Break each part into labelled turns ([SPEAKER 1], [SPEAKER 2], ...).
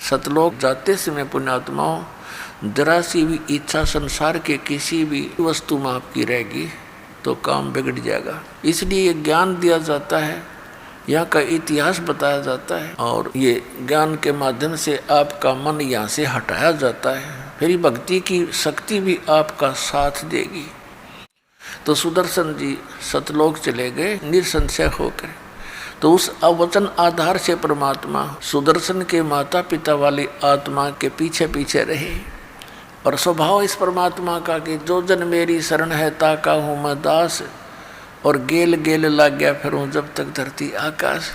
[SPEAKER 1] सतलोक जाते समय पुण्यात्माओं जरा सी भी इच्छा संसार के किसी भी वस्तु में आपकी रहेगी तो काम बिगड़ जाएगा। इसलिए ज्ञान दिया जाता है, यहाँ का इतिहास बताया जाता है और ये ज्ञान के माध्यम से आपका मन यहाँ से हटाया जाता है, फिर भक्ति की शक्ति भी आपका साथ देगी। तो सुदर्शन जी सतलोक चले गए निसंशय होकर। तो उस अवचन आधार से परमात्मा सुदर्शन के माता पिता वाली आत्मा के पीछे पीछे रहे और स्वभाव इस परमात्मा का कि जो जन मेरी शरण है ताका हूँ मैं दास, और गेल गेल लग गया फिरूं जब तक धरती आकाश।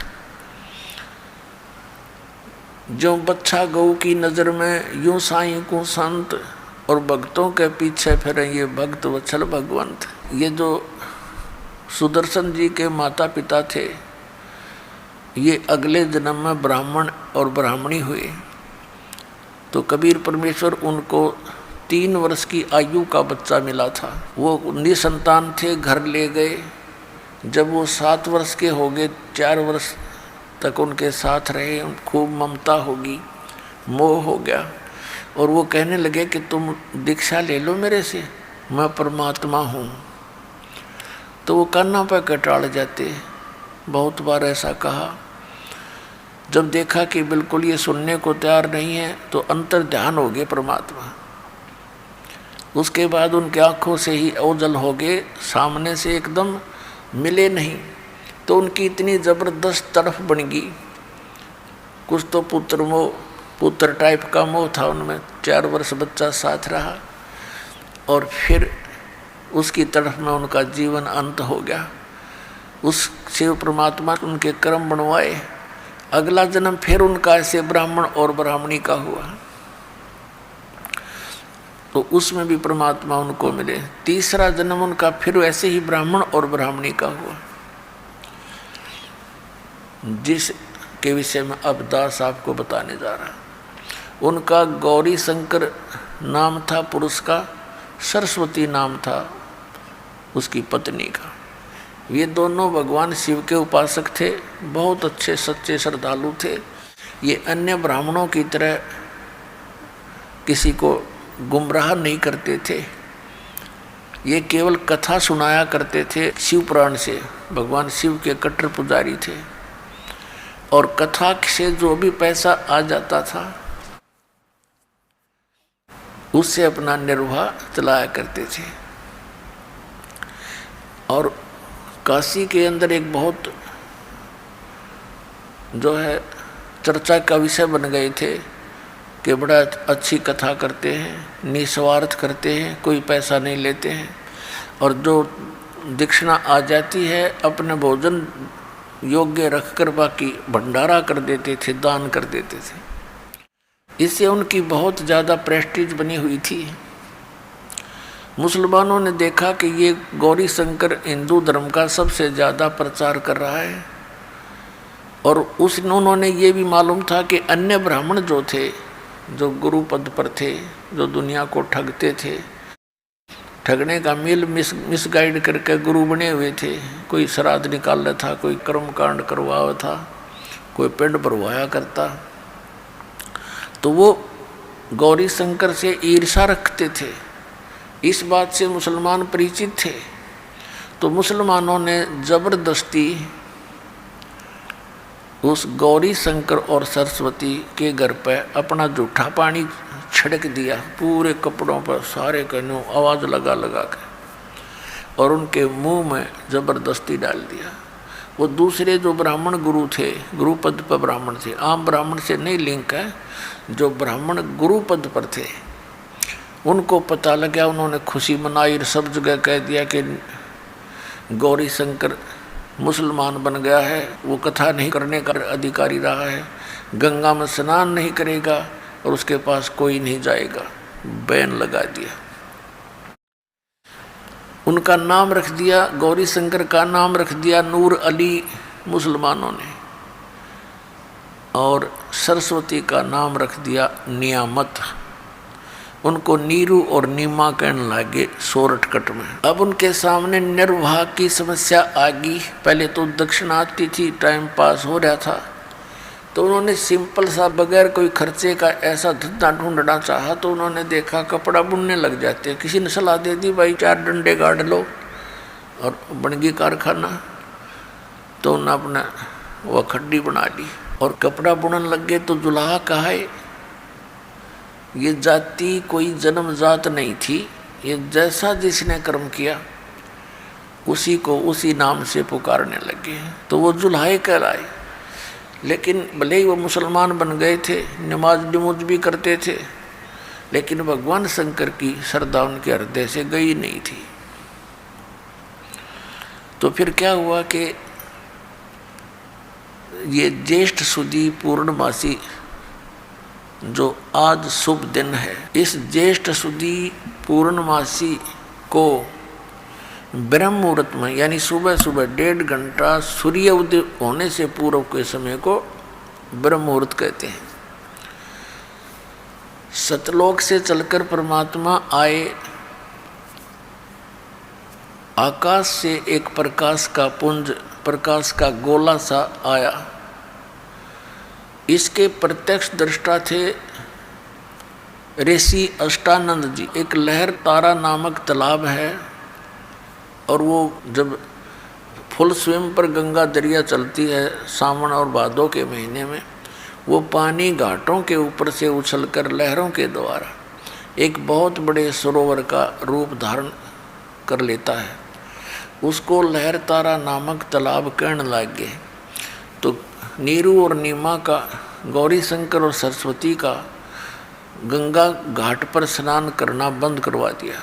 [SPEAKER 1] जो बच्चा गऊ की नजर में यूं साईं को संत, और भक्तों के पीछे फिरे ये भक्त वत्सल भगवंत। ये जो सुदर्शन जी के माता पिता थे ये अगले जन्म में ब्राह्मण और ब्राह्मणी हुए। तो कबीर परमेश्वर उनको 3 वर्ष की आयु का बच्चा मिला था, वो निसंतान थे, घर ले गए। जब वो 7 वर्ष के हो गए 4 वर्ष तक उनके साथ रहे, खूब ममता होगी, मोह हो गया और वो कहने लगे कि तुम दीक्षा ले लो मेरे से, मैं परमात्मा हूँ। तो वो कान्हा पर कटाड़ जाते, बहुत बार ऐसा कहा। जब देखा कि बिल्कुल ये सुनने को तैयार नहीं है तो अंतर ध्यान हो गए परमात्मा। उसके बाद उनके आँखों से ही ओझल हो गए, सामने से एकदम मिले नहीं। तो उनकी इतनी ज़बरदस्त तड़फ बन गई, कुछ तो पुत्र टाइप का मोह था उनमें। 4 वर्ष बच्चा साथ रहा और फिर उसकी तरफ में उनका जीवन अंत हो गया। उस शिव परमात्मा उनके कर्म बनवाए, अगला जन्म फिर उनका ऐसे ब्राह्मण और ब्राह्मणी का हुआ, तो उसमें भी परमात्मा उनको मिले। तीसरा जन्म उनका फिर ऐसे ही ब्राह्मण और ब्राह्मणी का हुआ, जिस के विषय में अब दास आपको बताने जा रहा। उनका गौरी शंकर नाम था पुरुष का, सरस्वती नाम था उसकी पत्नी का। ये दोनों भगवान शिव के उपासक थे, बहुत अच्छे सच्चे श्रद्धालु थे। ये अन्य ब्राह्मणों की तरह किसी को गुमराह नहीं करते थे, ये केवल कथा सुनाया करते थे शिव पुराण से। भगवान शिव के कट्टर पुजारी थे और कथा से जो भी पैसा आ जाता था उससे अपना निर्वाह चलाया करते थे। और काशी के अंदर एक बहुत जो है चर्चा का विषय बन गए थे कि बड़ा अच्छी कथा करते हैं, निस्वार्थ करते हैं, कोई पैसा नहीं लेते हैं, और जो दक्षिणा आ जाती है अपने भोजन योग्य रखकर बाकी भंडारा कर देते थे, दान कर देते थे। इससे उनकी बहुत ज़्यादा प्रेस्टीज बनी हुई थी। मुसलमानों ने देखा कि ये गौरी शंकर हिंदू धर्म का सबसे ज़्यादा प्रचार कर रहा है, और उन्होंने ये भी मालूम था कि अन्य ब्राह्मण जो थे, जो गुरु पद पर थे, जो दुनिया को ठगते थे, ठगने का मील मिसगाइड करके गुरु बने हुए थे। कोई श्राद्ध निकाल रहा था, कोई कर्मकांड करवाया था, कोई पिंड भरवाया करता। तो वो गौरी शंकर से ईर्षा रखते थे, इस बात से मुसलमान परिचित थे। तो मुसलमानों ने जबरदस्ती उस गौरी शंकर और सरस्वती के घर पर अपना जूठा पानी छिड़क दिया पूरे कपड़ों पर, सारे कहने आवाज़ लगा लगा के, और उनके मुंह में ज़बरदस्ती डाल दिया। वो दूसरे जो ब्राह्मण गुरु थे, गुरु पद पर ब्राह्मण थे, आम ब्राह्मण से नहीं लिंक है, जो ब्राह्मण गुरु पद पर थे उनको पता लगा, उन्होंने खुशी मनाई, सब जगह कह दिया कि गौरी शंकर मुसलमान बन गया है, वो कथा नहीं करने का अधिकारी रहा है, गंगा में स्नान नहीं करेगा और उसके पास कोई नहीं जाएगा, बैन लगा दिया। उनका नाम रख दिया, गौरी शंकर का नाम रख दिया नूर अली मुसलमानों ने, और सरस्वती का नाम रख दिया नियामत। उनको नीरू और नीमा कहने लगे शॉर्टकट में। अब उनके सामने निर्वाह की समस्या आ गई। पहले तो दक्षिणा आती थी, टाइम पास हो रहा था, तो उन्होंने सिंपल सा बगैर कोई खर्चे का ऐसा धंधा ढूंढना चाहा, तो उन्होंने देखा कपड़ा बुनने लग जाते हैं। किसी ने सलाह दे दी भाई 4 डंडे गाड़ लो और बन गई कारखाना। तो उन्होंने अपना वह खड्डी बना ली और कपड़ा बुनने लग गए। तो जुलाहा कहा है ये जाति कोई जन्म जात नहीं थी, ये जैसा जिसने कर्म किया उसी को उसी नाम से पुकारने लगे, तो वो जुल्हाए कहलाए। लेकिन भले ही वो मुसलमान बन गए थे, नमाज नमूज भी करते थे, लेकिन भगवान शंकर की श्रद्धा उनके हृदय से गई नहीं थी। तो फिर क्या हुआ कि ये ज्येष्ठ सुदी पूर्णमासी जो आज शुभ दिन है, इस ज्येष्ठ सुदी पूर्णमासी को ब्रह्म मुहूर्त में यानी सुबह सुबह 1.5 घंटा सूर्य उदय होने से पूर्व के समय को ब्रह्म मुहूर्त कहते हैं। सतलोक से चलकर परमात्मा आए, आकाश से एक प्रकाश का पुंज, प्रकाश का गोला सा आया। इसके प्रत्यक्ष दृष्टा थे ऋषि अष्टानंद जी। एक लहर तारा नामक तालाब है, और वो जब फुल स्विम पर गंगा दरिया चलती है सावन और भादों के महीने में, वो पानी घाटों के ऊपर से उछलकर लहरों के द्वारा एक बहुत बड़े सरोवर का रूप धारण कर लेता है। उसको लहर तारा नामक तालाब कहने लग गए। तो नीरू और नीमा का, गौरी शंकर और सरस्वती का गंगा घाट पर स्नान करना बंद करवा दिया।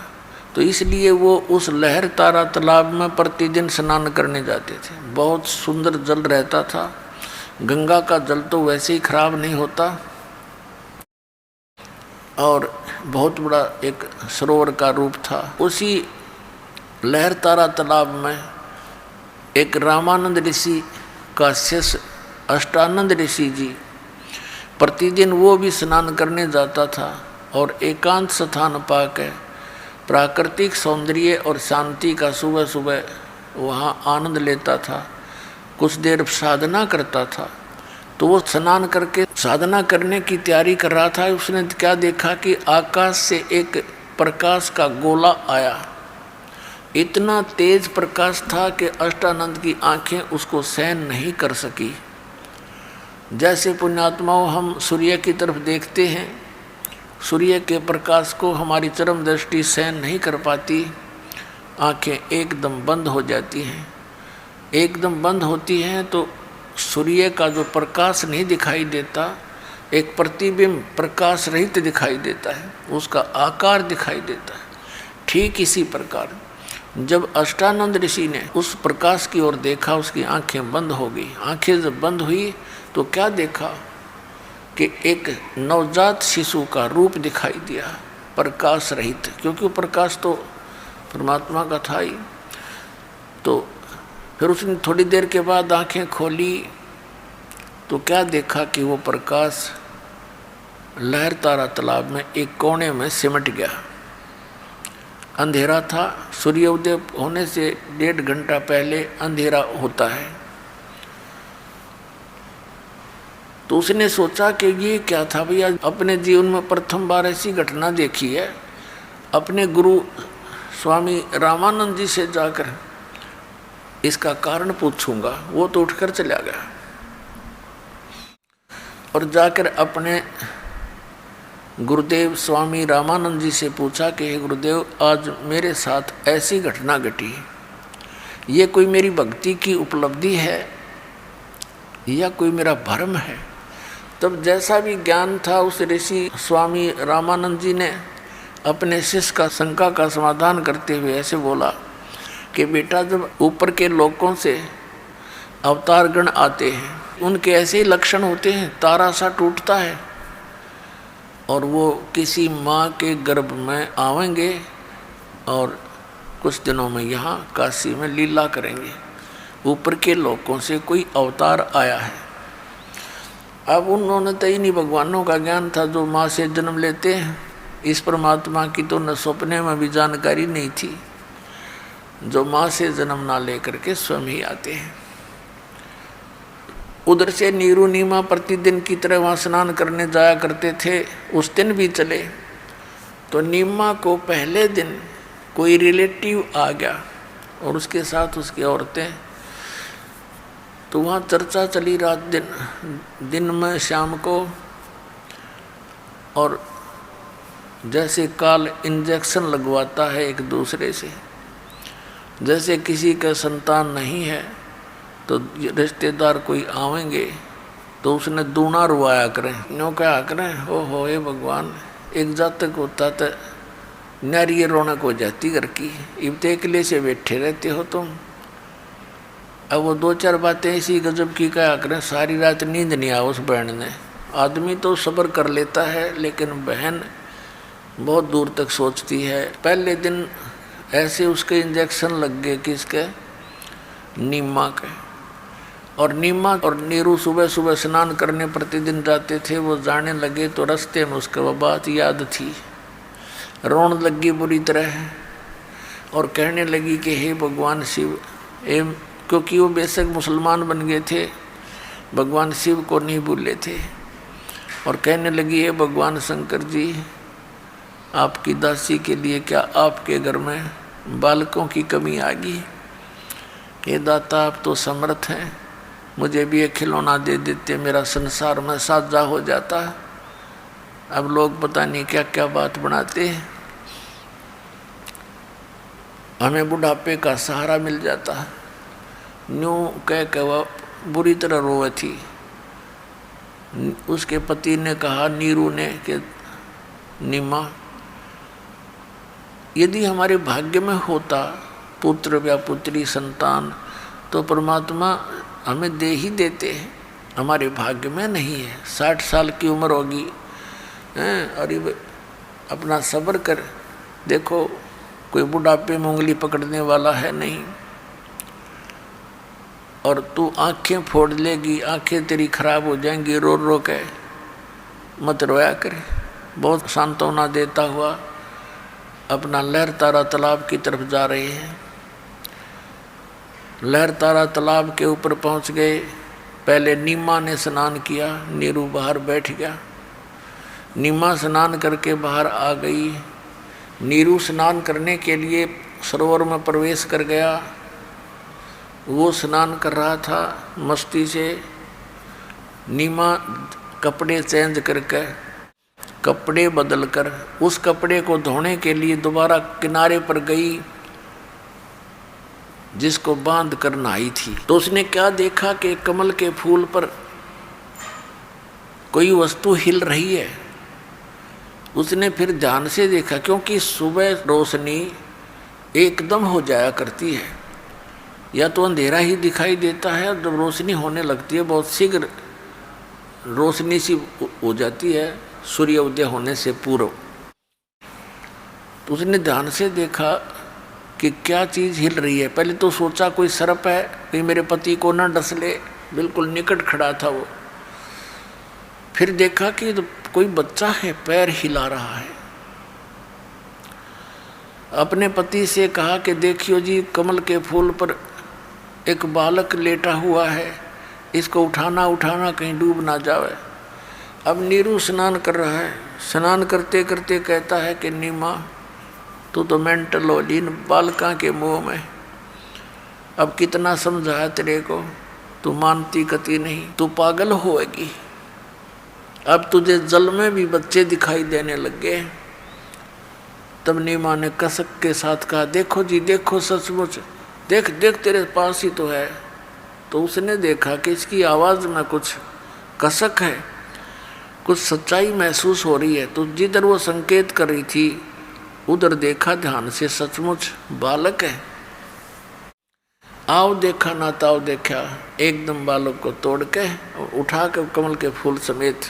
[SPEAKER 1] तो इसलिए वो उस लहर तारा तालाब में प्रतिदिन स्नान करने जाते थे। बहुत सुंदर जल रहता था। गंगा का जल तो वैसे ही खराब नहीं होता, और बहुत बड़ा एक सरोवर का रूप था। उसी लहर तारा तालाब में एक रामानंद ऋषि का शिष्य अष्टानंद ऋषि जी, प्रतिदिन वो भी स्नान करने जाता था और एकांत स्थान पाकर प्राकृतिक सौंदर्य और शांति का सुबह सुबह वहाँ आनंद लेता था। कुछ देर साधना करता था। तो वो स्नान करके साधना करने की तैयारी कर रहा था। उसने क्या देखा कि आकाश से एक प्रकाश का गोला आया। इतना तेज प्रकाश था कि अष्टानंद की आंखें उसको सहन नहीं कर सकी। जैसे पुण्यात्माओं हम सूर्य की तरफ देखते हैं, सूर्य के प्रकाश को हमारी चरम दृष्टि सहन नहीं कर पाती, आंखें एकदम बंद हो जाती हैं। एकदम बंद होती हैं तो सूर्य का जो प्रकाश नहीं दिखाई देता, एक प्रतिबिंब प्रकाश रहित दिखाई देता है, उसका आकार दिखाई देता है। ठीक इसी प्रकार जब अष्टानंद ऋषि ने उस प्रकाश की ओर देखा, उसकी आंखें बंद हो गई। आंखें जब बंद हुई तो क्या देखा कि एक नवजात शिशु का रूप दिखाई दिया, प्रकाश रहित, क्योंकि वो प्रकाश तो परमात्मा का था ही। तो फिर उसने थोड़ी देर के बाद आंखें खोली तो क्या देखा कि वो प्रकाश लहर तारा तालाब में एक कोने में सिमट गया। अंधेरा था, सूर्योदय होने से 1.5 घंटा पहले अंधेरा होता है। तो उसने सोचा कि ये क्या था भैया, अपने जीवन में प्रथम बार ऐसी घटना देखी है। अपने गुरु स्वामी रामानंद जी से जाकर इसका कारण पूछूंगा। वो तो उठकर चला गया और जाकर अपने गुरुदेव स्वामी रामानंद जी से पूछा कि हे गुरुदेव, आज मेरे साथ ऐसी घटना घटी, ये कोई मेरी भक्ति की उपलब्धि है या कोई मेरा भ्रम है। तब जैसा भी ज्ञान था उस ऋषि स्वामी रामानंद जी ने अपने शिष्य का शंका का समाधान करते हुए ऐसे बोला कि बेटा, जब ऊपर के लोकों से अवतारगण आते हैं, उनके ऐसे ही लक्षण होते हैं। तारा सा टूटता है और वो किसी माँ के गर्भ में आवेंगे और कुछ दिनों में यहाँ काशी में लीला करेंगे। ऊपर के लोकों से कोई अवतार आया है। अब उन्होंने तो इन्हीं भगवानों का ज्ञान था जो माँ से जन्म लेते हैं। इस परमात्मा की तो न सपने में भी जानकारी नहीं थी, जो माँ से जन्म ना लेकर के स्वयं ही आते हैं। उधर से नीरू नीमा प्रतिदिन की तरह वहाँ स्नान करने जाया करते थे। उस दिन भी चले तो नीमा को पहले दिन कोई रिलेटिव आ गया और उसके साथ उसकी औरतें, तो वहाँ चर्चा चली रात दिन में शाम को। और जैसे काल इंजेक्शन लगवाता है एक दूसरे से, जैसे किसी का संतान नहीं है तो रिश्तेदार कोई आवेंगे तो उसने दूना रुआया करें, यूँ क्या करें, ओ हो ये भगवान, एक जातक होता तो नारी रौनक हो जाती घर की, इब तो अकेले से बैठे रहते हो तुम। अब वो दो चार बातें ऐसी गजब की क्या करें, सारी रात नींद नहीं आ उस बहन ने। आदमी तो सब्र कर लेता है लेकिन बहन बहुत दूर तक सोचती है। पहले दिन ऐसे उसके इंजेक्शन लग गए किसके, नीमा के। और नीमा और नीरू सुबह सुबह स्नान करने प्रतिदिन जाते थे। वो जाने लगे तो रास्ते में उसको वो बात याद थी, रोने लगी बुरी तरह और कहने लगी कि हे भगवान शिव, क्योंकि वो बेशक मुसलमान बन गए थे, भगवान शिव को नहीं भूले थे। और कहने लगी हे भगवान शंकर जी, आपकी दासी के लिए क्या आपके घर में बालकों की कमी आ गई? हे दाता, आप तो समर्थ हैं, मुझे भी एक खिलौना दे देते, मेरा संसार में साझा हो जाता। अब लोग पता नहीं क्या क्या बात बनाते हैं, हमें बुढ़ापे का सहारा मिल जाता। न्यूँ कह के वह बुरी तरह रोए थी। उसके पति ने कहा नीरू ने कि नीमा, यदि हमारे भाग्य में होता पुत्र या पुत्री संतान तो परमात्मा हमें दे ही देते हैं, हमारे भाग्य में नहीं है। 60 साल की उम्र होगी और अपना सब्र कर, देखो कोई बुढ़ापे में उंगली पकड़ने वाला है नहीं। और तू आंखें फोड़ लेगी, आंखें तेरी खराब हो जाएंगी, रो रो के मत रोया करे। बहुत सांत्वना देता हुआ अपना लहर तारा तालाब की तरफ जा रहे हैं। लहर तारा तालाब के ऊपर पहुंच गए। पहले नीमा ने स्नान किया, नीरू बाहर बैठ गया। नीमा स्नान करके बाहर आ गई। नीरू स्नान करने के लिए सरोवर में प्रवेश कर गया। वो स्नान कर रहा था मस्ती से। नीमा कपड़े चेंज करके, कपड़े बदलकर उस कपड़े को धोने के लिए दोबारा किनारे पर गई जिसको बांध कर नहाई थी। तो उसने क्या देखा कि कमल के फूल पर कोई वस्तु हिल रही है। उसने फिर ध्यान से देखा, क्योंकि सुबह रोशनी एकदम हो जाया करती है, या तो अंधेरा ही दिखाई देता है, और जब रोशनी होने लगती है बहुत शीघ्र रोशनी सी हो जाती है सूर्य उदय होने से पूर्व। तो उसने ध्यान से देखा कि क्या चीज़ हिल रही है। पहले तो सोचा कोई सर्प है, कहीं मेरे पति को ना डस ले, बिल्कुल निकट खड़ा था वो। फिर देखा कि तो कोई बच्चा है, पैर हिला रहा है। अपने पति से कहा कि देखियो जी, कमल के फूल पर एक बालक लेटा हुआ है, इसको उठाना उठाना कहीं डूब ना जावे। अब नीरू स्नान कर रहा है। स्नान करते करते कहता है कि नीमा, तू तो मेंटल हो ली बालका के मुँह में। अब कितना समझाया तेरे को, तू मानती कती नहीं, तू पागल होएगी। अब तुझे जल में भी बच्चे दिखाई देने लग गए। तब नीमा ने कसक के साथ कहा, देखो जी देखो, सचमुच देख देख, तेरे पास ही तो है। तो उसने देखा कि इसकी आवाज़ में कुछ कसक है, कुछ सच्चाई महसूस हो रही है। तो जिधर वो संकेत कर रही थी उधर देखा ध्यान से, सचमुच बालक है। आओ देखा ना ताओ देखा, एकदम बालक को तोड़ के उठा के कमल के फूल समेत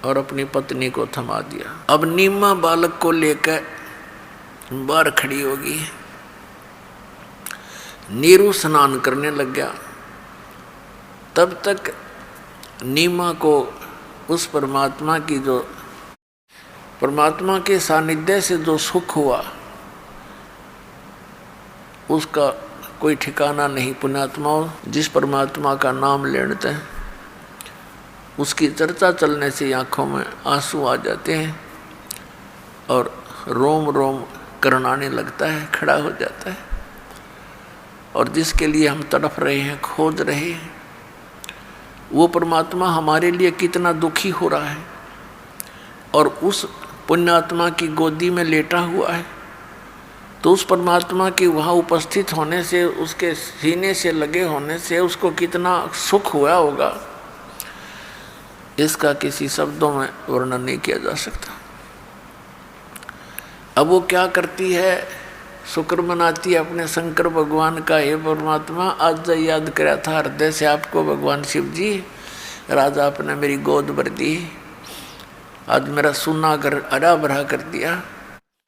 [SPEAKER 1] और अपनी पत्नी को थमा दिया। अब नीमा बालक को लेकर बाहर खड़ी होगी। नीरू स्नान करने लग गया। तब तक नीमा को उस परमात्मा की जो परमात्मा के सानिध्य से जो सुख हुआ उसका कोई ठिकाना नहीं। पुण्यात्माओं, जिस परमात्मा का नाम लेते हैं उसकी चर्चा चलने से आँखों में आंसू आ जाते हैं और रोम रोम करनाने लगता है, खड़ा हो जाता है। और जिसके लिए हम तड़प रहे हैं, खोज रहे हैं, वो परमात्मा हमारे लिए कितना दुखी हो रहा है और उस पुण्यात्मा की गोदी में लेटा हुआ है। तो उस परमात्मा के वहाँ उपस्थित होने से, उसके सीने से लगे होने से उसको कितना सुख हुआ होगा, इसका किसी शब्दों में वर्णन नहीं किया जा सकता। अब वो क्या करती है, शुक्र मनाती है अपने शंकर भगवान का। हे परमात्मा, आज याद कराया था हृदय से आपको भगवान शिव जी, राजा आपने मेरी गोद भर दी, आज मेरा सुना घर हरा भरा कर दिया।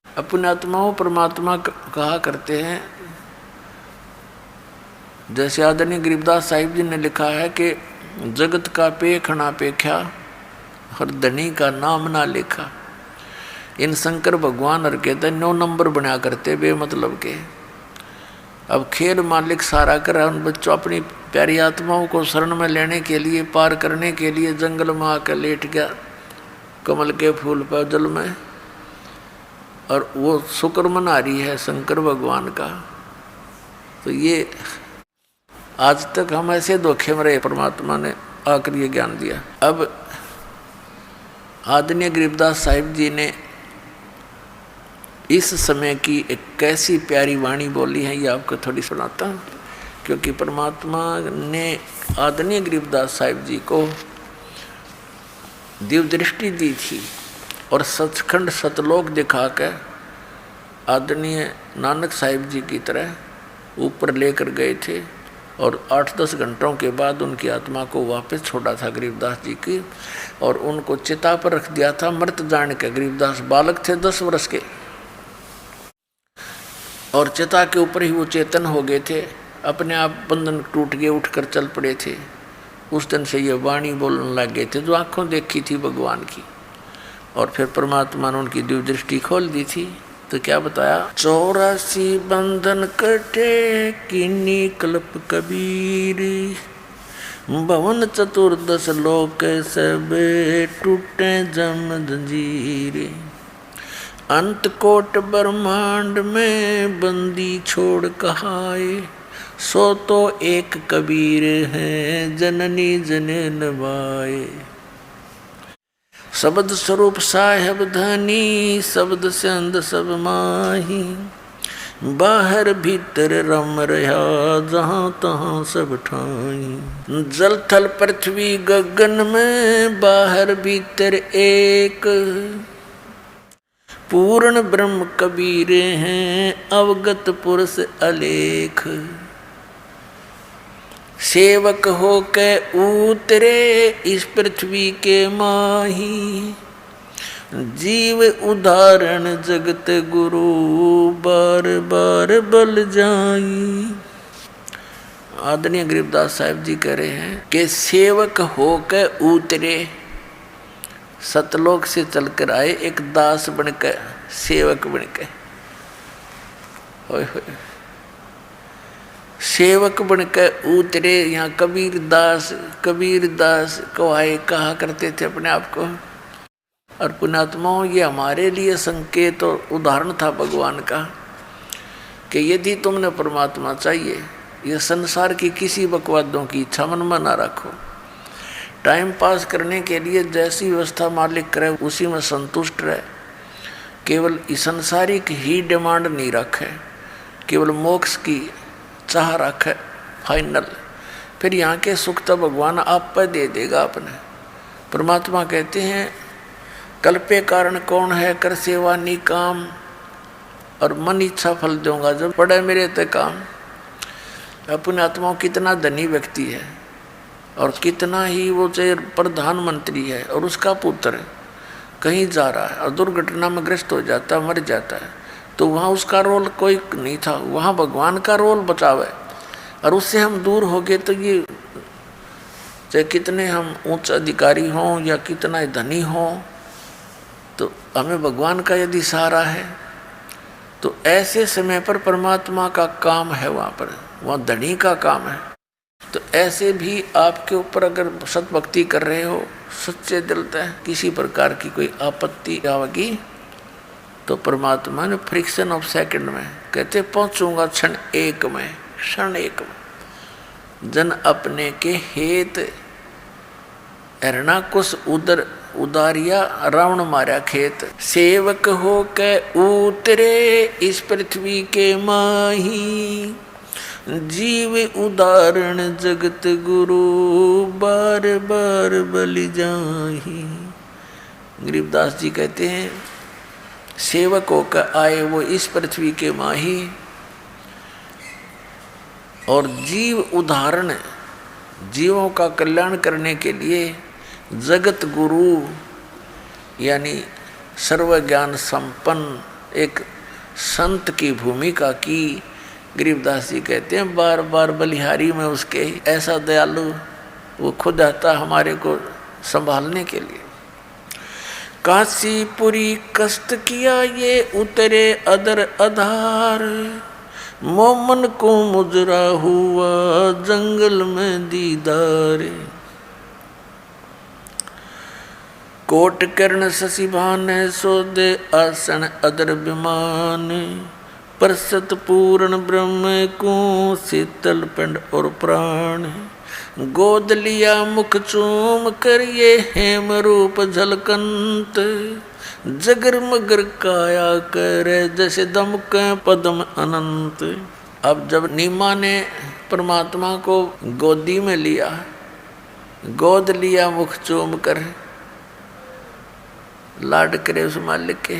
[SPEAKER 1] अपने आत्माओं परमात्मा कहा करते हैं, जैसे आदरणीय गरीबदास साहिब जी ने लिखा है कि जगत का पेखना पेख्या और धनी का नाम ना लिखा। इन शंकर भगवान और कहते 9 नंबर बना करते बेमतलब के। अब खेल मालिक सारा कर उन बच्चों अपनी प्यारी आत्माओं को शरण में लेने के लिए, पार करने के लिए जंगल में आकर लेट गया कमल के फूल पर जल में, और वो शुक्र मना रही है शंकर भगवान का। तो ये आज तक हम ऐसे धोखे में रहे, परमात्मा ने आकर ये ज्ञान दिया। अब आदरणीय गरीबदास साहिब जी ने इस समय की एक कैसी प्यारी वाणी बोली है, ये आपको थोड़ी सुनाता हूँ। क्योंकि परमात्मा ने आदरणीय गरीबदास साहिब जी को दिव्य दृष्टि दी थी और सचखंड सतलोक दिखा कर आदरणीय नानक साहिब जी की तरह ऊपर लेकर गए थे। और 8-10 घंटों के बाद उनकी आत्मा को वापस छोड़ा था गरीबदास जी की, और उनको चिता पर रख दिया था मृत जान के। गरीबदास बालक थे 10 वर्ष के, और चिता के ऊपर ही वो चेतन हो गए थे, अपने आप बंधन टूट गए, उठकर चल पड़े थे। उस दिन से ये वाणी बोलने लग गए थे जो आँखों देखी थी भगवान की। और फिर परमात्मा ने उनकी दिव्य दृष्टि खोल दी थी। तो क्या बताया, 84 बंधन कटे किन्नी कल्प कबीर, भवन 14 लोक सब टूटे जम जंजीर, अंत कोट ब्रह्मांड में बंदी छोड़ कहाए, सो तो एक कबीर है जननी जने नवाए, शब्द स्वरूप साहेब धनी, शब्द से अंध सब माही, बाहर भीतर रम रहा जहाँ तहाँ सब ठाई, जल थल पृथ्वी गगन में बाहर भीतर एक, पूर्ण ब्रह्म कबीर हैं अवगत पुरुष अलेख, सेवक हो के उतरे इस पृथ्वी के माही, जीव उदाहरण जगत गुरु बार बार बल जाई। आदरणीय गरीबदास साहिब जी कह रहे हैं कि सेवक हो के उतरे, सतलोक से चलकर आए एक दास बनकर, सेवक बनकर, सेवक बनकर उतरे। यहाँ कबीर दास को आए कहा करते थे अपने आप को। और पुण्यात्माओं, ये हमारे लिए संकेत और उदाहरण था भगवान का कि यदि तुमने परमात्मा चाहिए, ये संसार की किसी बकवादों की इच्छा मन में ना रखो। टाइम पास करने के लिए जैसी व्यवस्था मालिक करे उसी में संतुष्ट रहे। केवल संसारिक ही डिमांड नहीं रखे, केवल मोक्ष की चाह रखे फाइनल। फिर यहाँ के सुख तो भगवान आप पर दे देगा अपने। परमात्मा कहते हैं, कल्पे कारण कौन है कर सेवा नी काम, और मन इच्छा फल दूंगा जब पड़े मेरे ते काम। अपने आत्माओं कितना धनी व्यक्ति है और कितना ही वो चाहे प्रधानमंत्री है और उसका पुत्र कहीं जा रहा है और दुर्घटना में ग्रस्त हो जाता है, मर जाता है, तो वहाँ उसका रोल कोई नहीं था, वहाँ भगवान का रोल बचावे। और उससे हम दूर हो गए तो ये चाहे कितने हम उच्च अधिकारी हों या कितना ही धनी हों, तो हमें भगवान का यदि सहारा है तो ऐसे समय पर परमात्मा का काम है, वहाँ धनी का काम है। तो ऐसे भी आपके ऊपर अगर सतभक्ति कर रहे हो, सच्चे दिल से किसी प्रकार की कोई आपत्ति आवेगी, तो परमात्मा ने फ्रिक्शन ऑफ सेकंड में कहते पहुंचूंगा क्षण एक में, क्षण एक में। जन अपने के हेत हिरणाकुश उदर उदारिया रावण मारा खेत, सेवक हो के उतरे इस पृथ्वी के माही, जीव उदाहरण जगत गुरु बार बार बलि जाही। गरीबदास जी कहते हैं सेवक होकर आए वो इस पृथ्वी के माही, और जीव उदाहरण जीवों का कल्याण करने के लिए जगत गुरु यानी सर्वज्ञान संपन्न एक संत की भूमिका की। गरीबदास जी कहते हैं बार बार बलिहारी में उसके ऐसा दयालु वो खुद आता हमारे को संभालने के लिए। काशीपुरी कष्ट किया ये उतरे अदर आधार, मोमन को मुजरा हुआ जंगल में दीदार, कोट कर्ण शशिभान सोदे आसन अदर विमान, परसत पूर्ण ब्रह्म को शीतल पिंड और प्राण, गोद लिया मुख चूम कर ये हेम रूप झलकंत, जगर मगर काया कर जैसे दमक पद्म अनंत। अब जब नीमा ने परमात्मा को गोदी में लिया, गोद लिया मुख चूम कर, लाड करे उस मालिक के,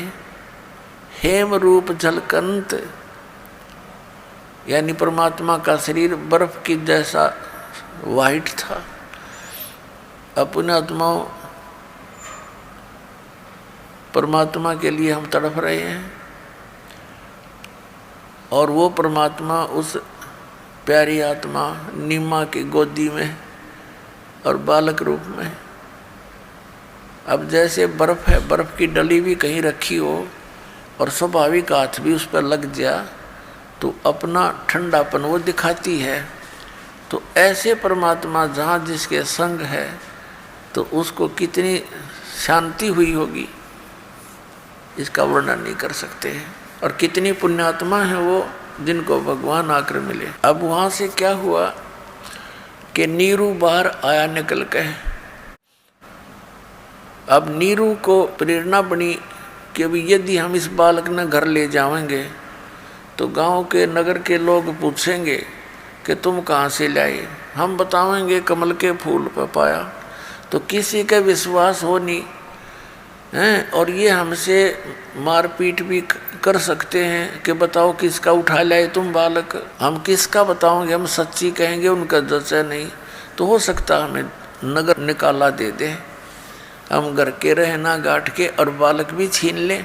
[SPEAKER 1] हेम रूप झलकंत यानी परमात्मा का शरीर बर्फ की जैसा वाइट था। अपने आत्माओं परमात्मा के लिए हम तड़प रहे हैं, और वो परमात्मा उस प्यारी आत्मा नीमा की गोदी में और बालक रूप में। अब जैसे बर्फ है, बर्फ की डली भी कहीं रखी हो और स्वाभाविक हाथ भी उस पर लग जाए तो अपना ठंडापन वो दिखाती है। तो ऐसे परमात्मा जहाँ जिसके संग है तो उसको कितनी शांति हुई होगी इसका वर्णन नहीं कर सकते हैं। और कितनी पुण्यात्मा है वो जिनको भगवान आकर मिले। अब वहाँ से क्या हुआ कि नीरू बाहर आया निकल के। अब नीरू को प्रेरणा बनी कि अभी यदि हम इस बालक ने घर ले जाएंगे तो गांव के नगर के लोग पूछेंगे कि तुम कहाँ से लाए। हम बताएंगे कमल के फूल पर पाया, तो किसी का विश्वास हो नहीं हैं, और ये हमसे मारपीट भी कर सकते हैं कि बताओ किसका उठा लाए तुम बालक। हम किसका बताओगे, हम सच्ची कहेंगे उनका जचा नहीं, तो हो सकता हमें नगर निकाला दे दे, हम घर के रहना गांठ के और बालक भी छीन ले।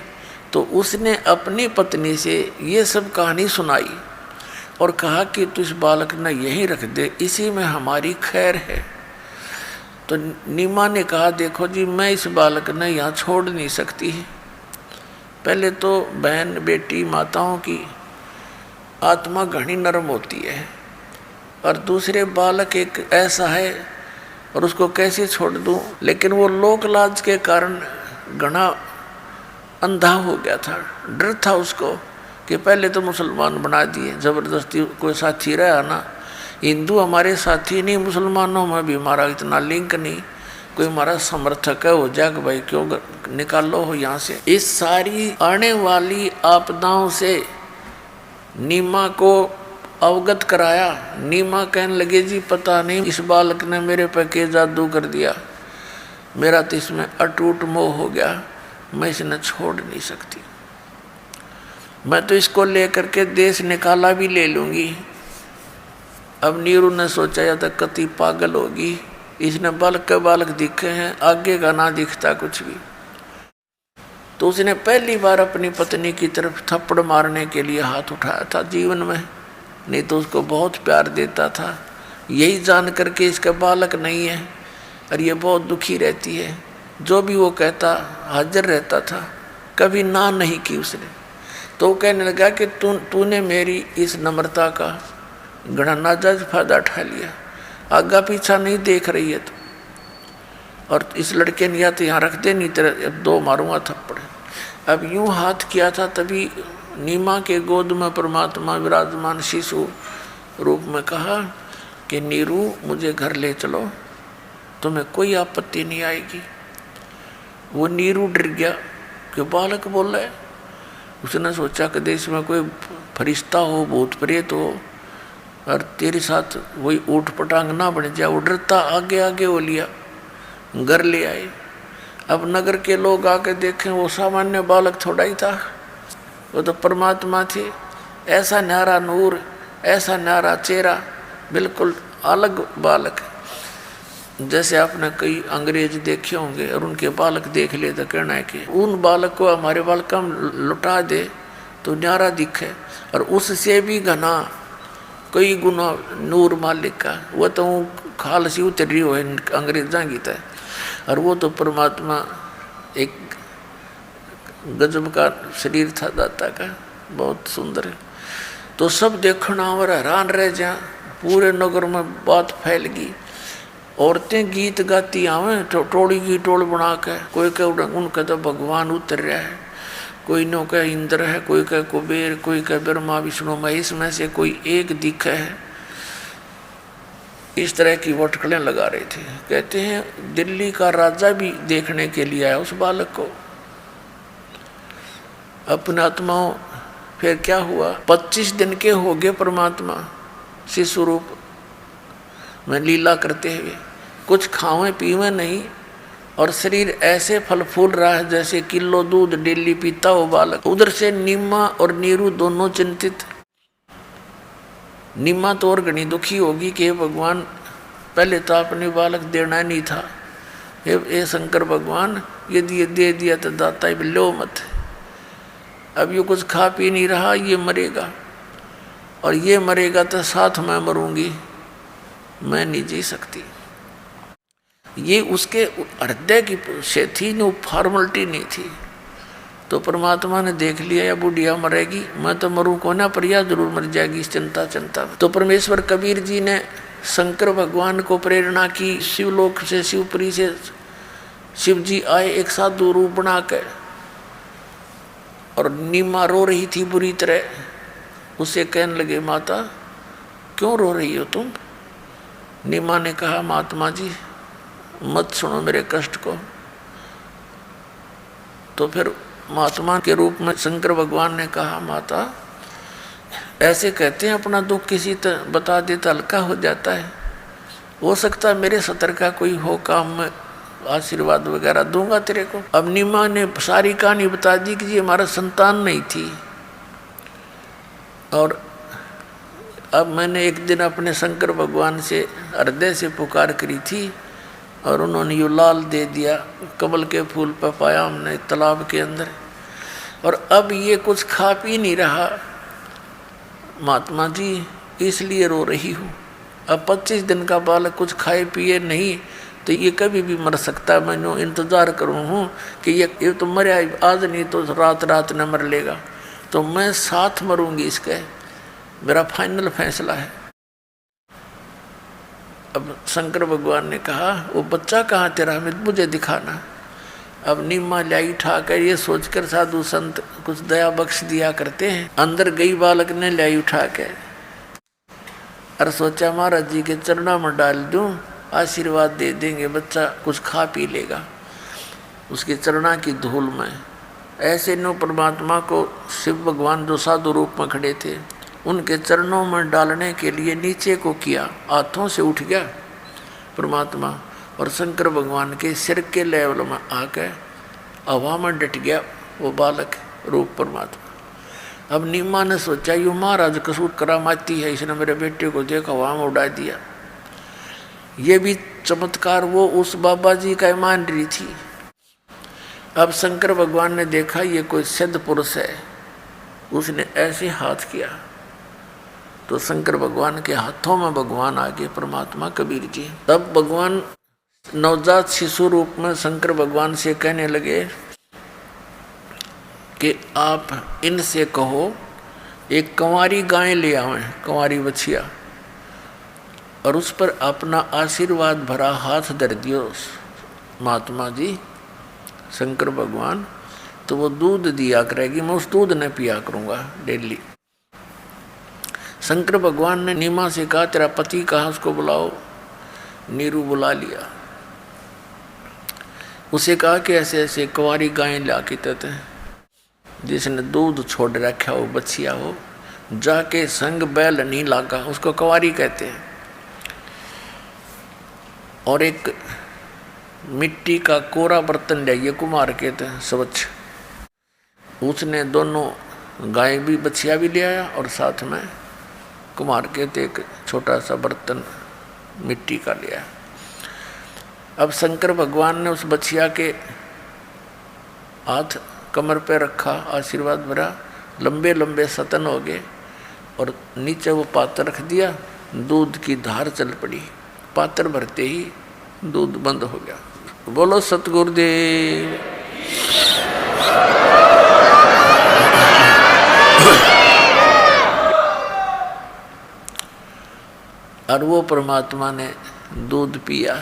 [SPEAKER 1] तो उसने अपनी पत्नी से ये सब कहानी सुनाई और कहा कि तू इस बालक ने यहीं रख दे, इसी में हमारी खैर है। तो नीमा ने कहा देखो जी मैं इस बालक ने यहाँ छोड़ नहीं सकती। पहले तो बहन बेटी माताओं की आत्मा घनी नरम होती है, और दूसरे बालक एक ऐसा है और उसको कैसे छोड़ दूं। लेकिन वो लोक लाज के कारण घना अंधा हो गया था, डर था उसको कि पहले तो मुसलमान बना दिए, ज़बरदस्ती कोई साथी रहा ना। हिंदू हमारे साथी नहीं, मुसलमानों में भी हमारा इतना लिंक नहीं, कोई हमारा समर्थक है हो जाए कि भाई क्यों निकालो हो यहाँ से। इस सारी आने वाली आपदाओं से नीमा को अवगत कराया। नीमा कहने लगे जी पता नहीं इस बालक ने मेरे पे के जादू कर दिया, मेरा तो इसमें अटूट मोह हो गया, मैं इसे छोड़ नहीं सकती, मैं तो इसको लेकर के देश निकाला भी ले लूँगी। अब नीरू ने सोचा या तो कति पागल होगी, इसने बालक के बालक दिखे हैं, आगे का ना दिखता कुछ भी। तो उसने पहली बार अपनी पत्नी की तरफ थप्पड़ मारने के लिए हाथ उठाया था जीवन में, नहीं तो उसको बहुत प्यार देता था। यही जान करके इसका बालक नहीं है और ये बहुत दुखी रहती है, जो भी वो कहता हाजिर रहता था, कभी ना नहीं की उसने। तो कहने लगा कि तूने मेरी इस नम्रता का घना नाजायज फायदा उठा लिया, आगा पीछा नहीं देख रही है तो, और इस लड़के ने या तो यहाँ रख दे, नहीं तेरे अब 2 मारूंगा थप्पड़। अब यूं हाथ किया था, तभी नीमा के गोद में परमात्मा विराजमान शिशु रूप में कहा कि नीरू मुझे घर ले चलो, तुम्हें कोई आपत्ति नहीं आएगी। वो नीरू डर गया कि बालक बोल रहा है। उसने सोचा कि देश में कोई फरिश्ता हो, भूत प्रेत हो, और तेरे साथ वही ऊट पटांग ना बन जाए। वो डरता आगे आगे वो लिया, घर ले आए। अब नगर के लोग आके देखें, वो सामान्य बालक थोड़ा ही था, वो तो परमात्मा थे। ऐसा न्यारा नूर, ऐसा न्यारा चेहरा, बिल्कुल अलग बालक। जैसे आपने कई अंग्रेज देखे होंगे और उनके बालक देख ले तो कहना है कि उन बालक को हमारे बालक हम लुटा दे तो न्यारा दिखे, और उससे भी घना कई गुना नूर मालिक का। वो तो खाल सी उतरी हो अंग्रेजा की था, और वो तो परमात्मा एक गजब का शरीर था दाता का, बहुत सुंदर। तो सब देखना और हैरान रह जा। पूरे नगर में बात फैल गई। औरतें गीत गाती आवें टोड़ी की टोल बना के, कोई कह उनका तो भगवान उतर रहा है, कोई नो कह इंद्र है, कोई कह कुबेर, कोई कह ब्रह्मा विष्णु महेश में से कोई एक दिखा है। इस तरह की वटकलें लगा रहे थे। कहते हैं दिल्ली का राजा भी देखने के लिए आया उस बालक को। अपने आत्माओं फिर क्या हुआ, 25 दिन के हो गए परमात्मा शिशु रूप में लीला करते हुए। कुछ खावे पीवे नहीं, और शरीर ऐसे फल फूल रहा है जैसे किलो दूध डेली पीता हो बालक। उधर से नीमा और नीरू दोनों चिंतित। नीमा तो और घनी दुखी होगी कि भगवान पहले तो आपने बालक देना नहीं था, ये शंकर भगवान यदि ये दे दिया तो दाता ही लो मत। अब ये कुछ खा पी नहीं रहा, ये मरेगा, और ये मरेगा तो साथ मैं मरूंगी, मैं नहीं जी सकती। ये उसके हृदय की से थी, वो फॉर्मलिटी नहीं थी। तो परमात्मा ने देख लिया या बुढ़िया मरेगी, मैं तो मरूं को ना, पर यह जरूर मर जाएगी इस चिंता चिंता में। तो परमेश्वर कबीर जी ने शंकर भगवान को प्रेरणा की। शिवलोक से, शिवपुरी से शिव जी आए एक साधु रूप बना के, और नीमा रो रही थी बुरी तरह। उसे कहने लगे माता क्यों रो रही हो तुम। नीमा ने कहा महात्मा जी मत सुनो मेरे कष्ट को। तो फिर महात्मा के रूप में शंकर भगवान ने कहा माता ऐसे कहते हैं अपना दुख किसी तरह बता दे तो हल्का हो जाता है, हो सकता है मेरे सतर का कोई हो काम में आशीर्वाद वगैरह दूंगा तेरे को। अब नीमा ने सारी कहानी बता दी कि जी हमारा संतान नहीं थी, और अब मैंने एक दिन अपने शंकर भगवान से हृदय से पुकार करी थी, और उन्होंने यू लाल दे दिया, कमल के फूल पर पाया हमने तालाब के अंदर, और अब ये कुछ खा पी नहीं रहा महात्मा जी, इसलिए रो रही हूँ। अब 25 दिन का बालक कुछ खाए पिए नहीं तो ये कभी भी मर सकता है। मैंने इंतज़ार करूँ हूँ कि ये तो मरे आज नहीं तो रात रात न मर लेगा, तो मैं साथ मरूंगी इसके, मेरा फाइनल फैसला है। अब शंकर भगवान ने कहा वो बच्चा कहाँ तेरा, मुझे दिखाना। अब नीमा लाई उठाकर, ये सोचकर साधु संत कुछ दया बख्श दिया करते हैं। अंदर गई बालक ने लाई उठा के, और सोचा महाराज जी के चरणों में डाल दूं, आशीर्वाद दे देंगे, बच्चा कुछ खा पी लेगा उसके चरणा की धूल में। ऐसे नो परमात्मा को शिव भगवान जो साधु रूप में खड़े थे उनके चरणों में डालने के लिए नीचे को किया, हाथों से उठ गया परमात्मा, और शंकर भगवान के सिर के लेवल में आकर हवा में डट गया वो बालक रूप परमात्मा। अब नीमा ने सोचा यू महाराज कसूर करामाती है, इसने मेरे बेटे को देखा हवा में उड़ा दिया। ये भी चमत्कार वो उस बाबा जी का मान रही थी। अब शंकर भगवान ने देखा ये कोई सिद्ध पुरुष है, उसने ऐसे हाथ किया तो शंकर भगवान के हाथों में भगवान आ गए परमात्मा कबीर जी। तब भगवान नवजात शिशु रूप में शंकर भगवान से कहने लगे कि आप इनसे कहो एक कंवारी गाय ले आवें, कंवारी बछिया, और उस पर अपना आशीर्वाद भरा हाथ धर दियो महात्मा जी शंकर भगवान, तो वो दूध दिया करेगी, मैं उस दूध ने पिया करूँगा डेली। शंकर भगवान ने नीमा से कहा तेरा पति कहाँ, उसको बुलाओ। नीरू बुला लिया। उसे कहा कि ऐसे ऐसे कुंवारी गाय ला के देते हैं, जिसने दूध छोड़ रखा हो, बछिया हो, जाके संग बैल नहीं लागा, उसको कुंवारी कहते हैं। और एक मिट्टी का कोरा बर्तन लाइए कुमार कहते हैं स्वच्छ, उसने दोनों गाय भी बछिया भी ले आया और साथ में कुमार कहते एक छोटा सा बर्तन मिट्टी का लिया। अब शंकर भगवान ने उस बछिया के हाथ कमर पे रखा, आशीर्वाद भरा, लंबे लंबे सतन हो गए और नीचे वो पात्र रख दिया, दूध की धार चल पड़ी। पात्र भरते ही दूध बंद हो गया। बोलो सतगुरुदेव। और वो परमात्मा ने दूध पिया।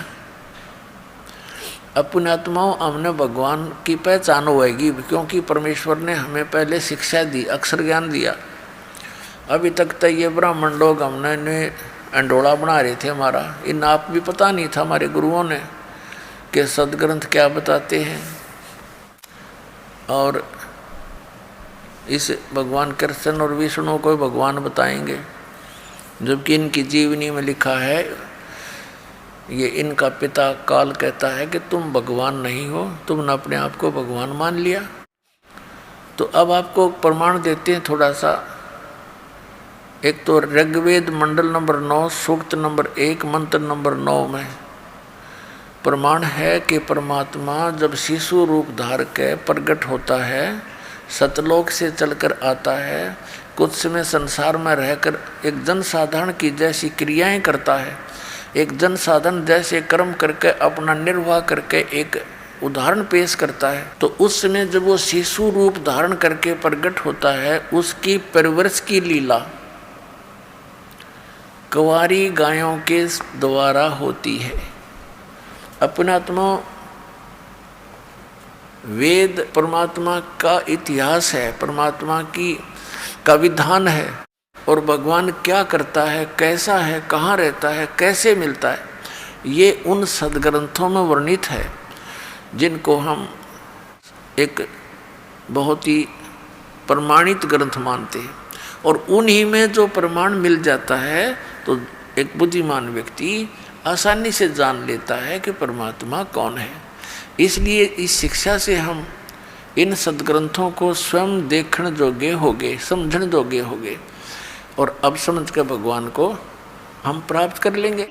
[SPEAKER 1] अपने आत्माओं हमने भगवान की पहचान होएगी, क्योंकि परमेश्वर ने हमें पहले शिक्षा दी, अक्षर ज्ञान दिया। अभी तक तो ये ब्राह्मण लोग हमने अंडोला बना रहे थे हमारा, इन आप भी पता नहीं था हमारे गुरुओं ने कि सदग्रंथ क्या बताते हैं। और इस भगवान कृष्ण और विष्णु को भगवान बताएंगे, जबकि इनकी जीवनी में लिखा है, ये इनका पिता काल कहता है कि तुम भगवान नहीं हो, तुमने अपने आप को भगवान मान लिया। तो अब आपको प्रमाण देते हैं थोड़ा सा। एक तो ऋग्वेद मंडल नंबर 9 सूक्त नंबर 1 मंत्र नंबर 9 में प्रमाण है कि परमात्मा जब शिशु रूप धार के प्रकट होता है, सतलोक से चलकर आता है, कुछ समय संसार में रहकर एक जन साधारण की जैसी क्रियाएं करता है, एक जन साधारण जैसे कर्म करके अपना निर्वाह करके एक उदाहरण पेश करता है। तो उस समय जब वो शिशु रूप धारण करके प्रकट होता है, उसकी परवरिश की लीला कुंवारी गायों के द्वारा होती है। अपनात्मा वेद परमात्मा का इतिहास है, परमात्मा का विधान है, और भगवान क्या करता है, कैसा है, कहाँ रहता है, कैसे मिलता है, ये उन सदग्रंथों में वर्णित है, जिनको हम एक बहुत ही प्रमाणित ग्रंथ मानते हैं। और उन्हीं में जो प्रमाण मिल जाता है तो एक बुद्धिमान व्यक्ति आसानी से जान लेता है कि परमात्मा कौन है। इसलिए इस शिक्षा से हम इन सदग्रंथों को स्वयं देखने जोगे हो गए, समझने जोगे हो गए, और अब समझ कर भगवान को हम प्राप्त कर लेंगे।